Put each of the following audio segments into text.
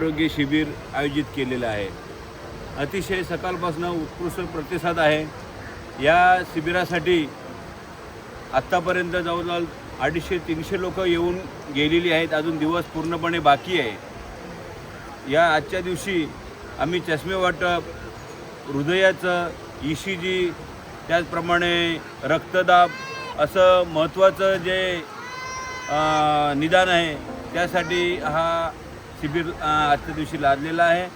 महाआरोग्य शिबिर आयोजित केलेलं आहे। अतिशय सकाळपासून उत्कृष्ट प्रतिसाद आहे। या शिबिरासाठी आत्तापर्यंत जवळजवळ 250-300 लोक येऊन गेलेली आहेत। अजून दिवस पूर्णपणे बाकी आहे। या आजच्या दिवशी आम्ही चष्मे वाटप, हृदयाचं ECG, त्याचप्रमाणे रक्तदाब असं महत्त्वाचं जे निदान आहे त्यासाठी हा शिबिर आजच्या दिवशी लादलेला आहे।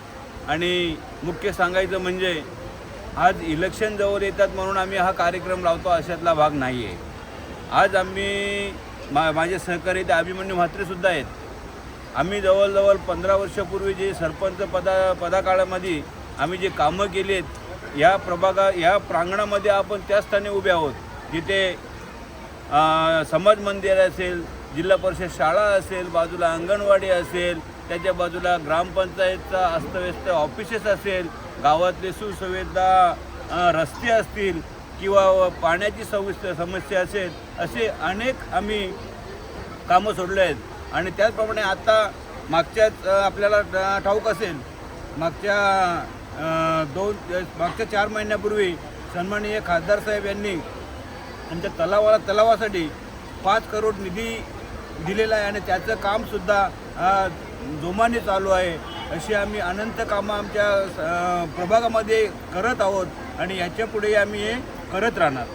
आणि मुख्य सांगायचं म्हणजे आज इलेक्शन जवळ येतात म्हणून आम्ही हा कार्यक्रम लावतो अशातला भाग नाही आहे। आज आम्ही माझे सहकारी ते अभिमन्यू म्हात्रेसुद्धा आहेत। आम्ही जवळजवळ 15 वर्षापूर्वी जे सरपंच पदाकाळामध्ये आम्ही जे कामं केली आहेत, या प्रांगणामध्ये आपण त्या स्थानी उभे आहोत जिथे समाज मंदिर असेल, जिल्हा परिषद शाळा असेल, बाजूला अंगणवाडी असेल, त्याच्या बाजूला ग्रामपंचायतचा अस्तव्यस्त ऑफिसेस असेल, गावातले सुसुविधा रस्ते असतील किंवा पाण्याची समस्या असेल, असे अनेक आम्ही कामं सोडले आहेत। आणि त्याचप्रमाणे आता मागच्याच आपल्याला ठाऊक असेल, मागच्या 4 महिन्यापूर्वी सन्माननीय खासदार साहेब यांनी आमच्या तलावासाठी 5 करोड निधी दिलेला आहे आणि त्याचं कामसुद्धा जोमाने चालू आहे। अशी आम्ही अनंत कामं आमच्या प्रभागामध्ये करत आहोत आणि याच्यापुढे आम्ही हे करत राहणार।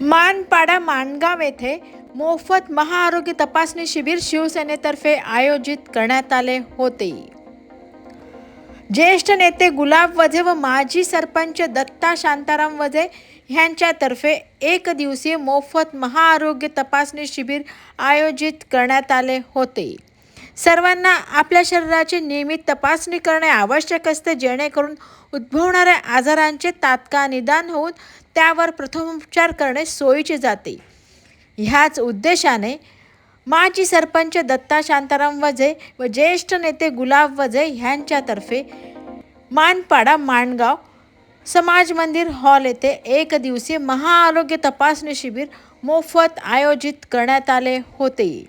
मानपाडा माणगाव येथे मोफत महाआरोग्य तपासणी शिबिर शिवसेनेतर्फे आयोजित करण्यात आले होते। ज्येष्ठ नेते गुलाब वझे व माजी सरपंच दत्ता शांताराम वझे यांच्यातर्फे 1 दिवसीय मोफत महाआरोग्य तपासणी शिबिर आयोजित करण्यात आले होते। सर्वांना आपल्या शरीराची नियमित तपासणी करणे आवश्यक असते, जेणेकरून उद्भवणाऱ्या आजारांचे तात्काळ निदान होऊन त्यावर प्रथमोपचार करणे सोयीचे जाते। ह्याच उद्देशाने माजी सरपंच दत्ता शांताराम वझे व ज्येष्ठ नेते गुलाब वझे यांच्यातर्फे मानपाडा माणगाव समाज मंदिर हॉल येथे 1 दिवसीय महाआरोग्य तपासणी शिबिर मोफत आयोजित करण्यात आले होते।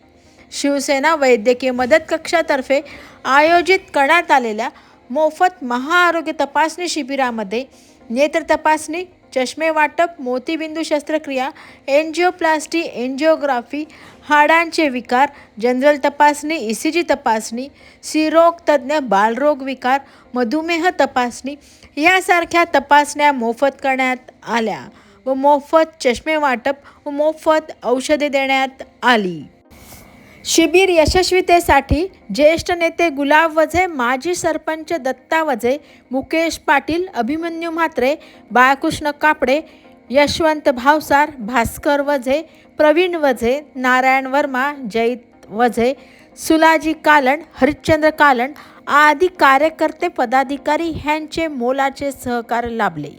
शिवसेना वैद्यकीय मदत कक्षातर्फे आयोजित करण्यात आलेल्या मोफत महाआरोग्य तपासणी शिबिरामध्ये नेत्र तपासणी, चष्मे वाटप, मोतीबिंदू शस्त्रक्रिया, एंजिओप्लास्टी, एंजिओग्राफी, हाडांचे विकार, जनरल तपासणी, ECG तपासणी, स्त्रीरोग तज्ज्ञ, बालरोग विकार, मधुमेह तपासणी यासारख्या तपासण्या मोफत करण्यात आल्या व मोफत चष्मे वाटप व मोफत औषधे देण्यात आली। शिबिर यशस्वीतेसाठी ज्येष्ठ नेते गुलाब वझे, माजी सरपंच दत्ता वझे, मुकेश पाटील, अभिमन्यू म्हात्रे, बाळकृष्ण कापडे, यशवंत भावसार, भास्कर वझे, प्रवीण वझे, नारायण वर्मा, जयित वझे, सुलाजी कालन, हरिश्चंद्र कालन आदी कार्यकर्ते पदाधिकारी यांचे मोलाचे सहकार्य लाभले।